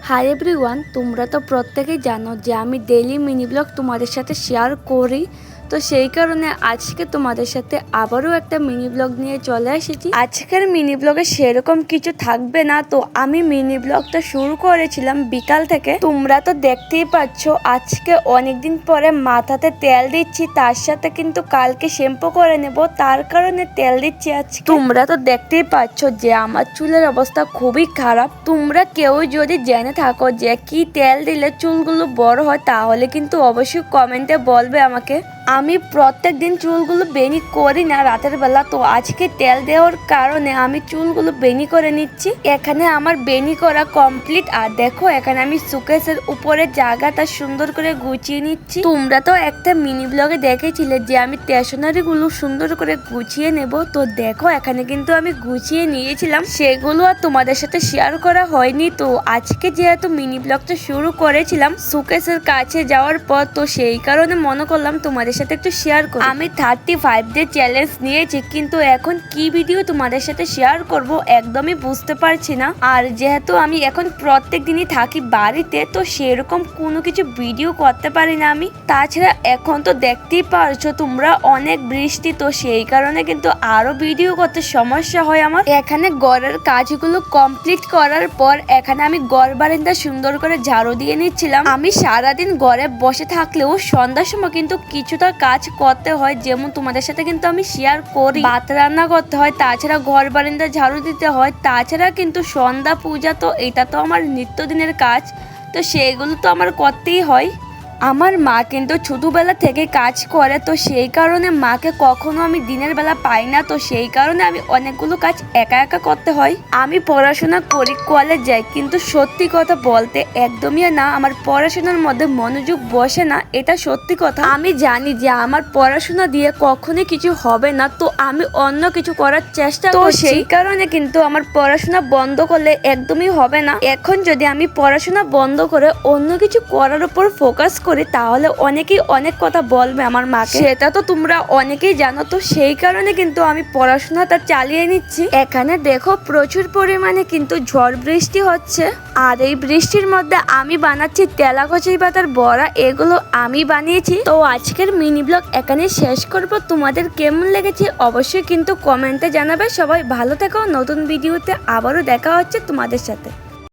Hi everyone, তোমরা তো প্রত্যেকেই জানো যে আমি ডেইলি মিনি ব্লগ তোমাদের সাথে শেয়ার করি। তো সেই কারণে আজকে তোমাদের সাথে আবারও একটা মিনি ব্লগ নিয়ে চলে এসেছি। আজকের মিনি ব্লগে সেরকম কিছু থাকবে না, তো আমি মিনি ব্লগটা শুরু করেছিলাম বিকাল থেকে। তোমরা তো দেখতেই পাচ্ছ আজকে অনেকদিন পরে মাথাতে তেল দিচ্ছি, তার সাথে কিন্তু কালকে শ্যাম্পু করে নেব, তার কারণে তেল দিচ্ছি আজকে। তোমরা তো দেখতেই পাচ্ছ যে আমার চুলের অবস্থা খুবই খারাপ। তোমরা কেউ যদি জেনে থাকো যে কি তেল দিলে চুলগুলো বড় হয় তাহলে কিন্তু অবশ্যই কমেন্টে বলবে আমাকে। আমি প্রত্যেক দিন চুলগুলো বেনি করি না রাতের বেলা, তো আজকে তেল দেওয়ার কারণে আমি চুলগুলো বেনি করে নিচ্ছি। এখানে আমার বেনি করা কমপ্লিট, আর দেখো এখানে আমি সুকেসের উপরে জায়গাটা সুন্দর করে গুছিয়ে নিচ্ছি। তোমরা তো একটা মিনি ব্লগে দেখেছিলে যে আমি স্টেশনারি গুলো সুন্দর করে গুছিয়ে নেব, তো দেখো এখানে কিন্তু আমি গুছিয়ে নিয়েছিলাম, সেগুলো আর তোমাদের সাথে শেয়ার করা হয়নি। তো আজকে যেহেতু মিনি ব্লগটা শুরু করেছিলাম সুকেসের কাছে যাওয়ার পর, তো সেই কারণে মনে করলাম তোমাদের সাথে একটু শেয়ার করি। আমি 35 ডে চ্যালেঞ্জ নিয়েছি, কিন্তু এখন কি ভিডিও তোমাদের সাথে শেয়ার করব একদমই বুঝতে পারছি না। আর যেহেতু আমি এখন প্রত্যেক দিনই থাকি বাড়িতে, তো সেরকম কোনো কিছু ভিডিও করতে পারি না আমি। তাছাড়া এখন তো দেখতেই পারছো তোমরা অনেক বৃষ্টি, তো সেই কারণে কিন্তু আরো ভিডিও করতে সমস্যা হয় আমার। এখানে ঘরের কাজগুলো কমপ্লিট করার পর এখানে আমি ঘর বারান্দা সুন্দর করে ঝাড়ু দিয়ে নিচ্ছিলাম। আমি সারাদিন ঘরে বসে থাকলেও সন্ধ্যার সময় কিন্তু কিছুটা কাজ করতে হয়, যেমন তোমাদের সাথে কিন্তু আমি শেয়ার করি। ভাত রান্না করতে হয়, তাছাড়া ঘর বারান্দা ঝাড়ু দিতে হয়, তাছাড়া কিন্তু সন্ধ্যা পূজা, তো এটা তো আমার নিত্যদিনের কাজ, তো সেগুলো তো আমার করতেই হয়। আমার মা কিন্তু ছোটবেলা থেকে কাজ করে, তো সেই কারণে মাকে কখনো আমি দিনের বেলা পাই না, তো সেই কারণে আমি অনেকগুলো কাজ একা একা করতে হয়। আমি পড়াশোনা করি, কলেজ যাই, কিন্তু সত্যি কথা বলতে একদমই না আমার পড়াশোনার মধ্যে মনোযোগ বসে না, এটা সত্যি কথা। আমি জানি যে আমার পড়াশোনা দিয়ে কখনোই কিছু হবে না, তো আমি অন্য কিছু করার চেষ্টা করছি। তো সেই কারণে কিন্তু আমার পড়াশোনা বন্ধ করলে একদমই হবে না। এখন যদি আমি পড়াশোনা বন্ধ করে অন্য কিছু করার উপর ফোকাস করি তাহলে অনেকেই অনেক কথা বলবে আমার মাকে, সেটা তো তোমরা অনেকেই জানো। তো সেই কারণে কিন্তু আমি পড়াশোনাটা চালিয়ে নিচ্ছি। এখানে দেখো প্রচুর পরিমাণে কিন্তু ঝড় বৃষ্টি হচ্ছে, আর এই বৃষ্টির মধ্যে আমি বানাচ্ছি তেলাকচি পাতার বড়া, এগুলো আমি বানিয়েছি। তো আজকের মিনি ব্লগ এখানে শেষ করব। তোমাদের কেমন লেগেছে অবশ্যই কিন্তু কমেন্টে জানাবে। সবাই ভালো থেকো, নতুন ভিডিওতে আবারও দেখা হচ্ছে তোমাদের সাথে।